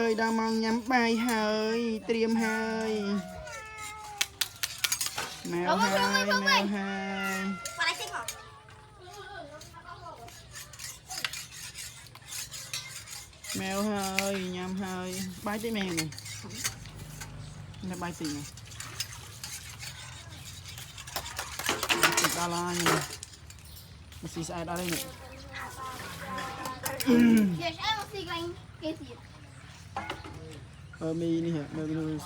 ơi đang mong nhắm bay hơi tiêm hơi mèo hai mèo hai mèo hơi nhắm hơi bay tới mèo này nó bay tìm này đa la nha masih saya ada ini mì ini ya mì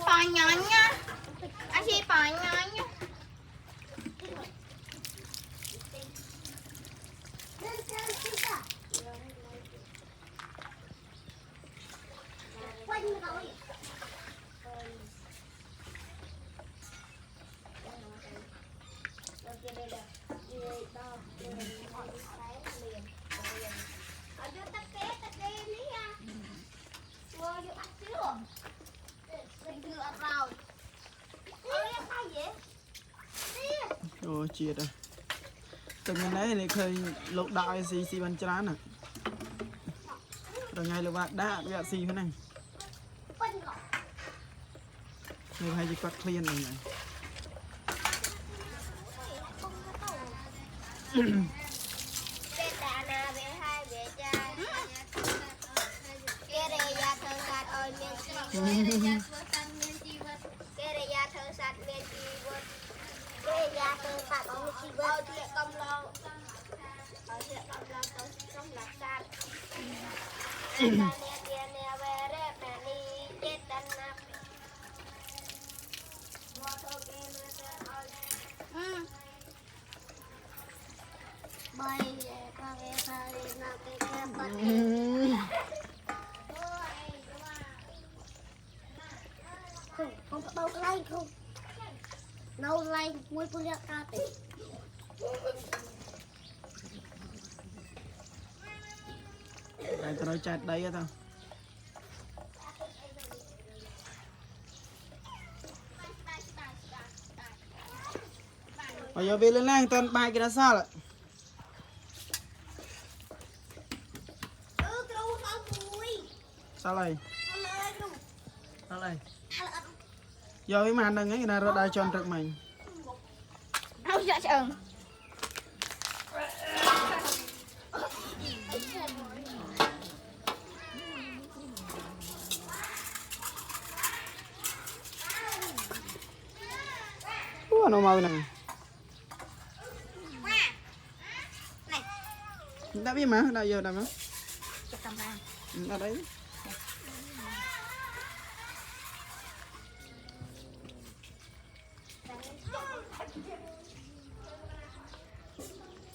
Panjangnya, asih panjangnya. Ồ chia rồi từng ngày đấy này khơi lục đại xì bàn chán à rồi ngày lục bạc đá với xì thế này người hay chỉ quạt clean này không có đâu lay không đâu lay muối pun lihat kate đây tôi nói chặt đây á tao bây giờ về lên lang toàn bài cái đó sao lại sao lại sao lại giờ cái màn đằng ấy là rồi đai tròn trực mình Không sợ chừng. nó màu này đã biết mà đã giờ đâu đó Cầm ra. ở đấy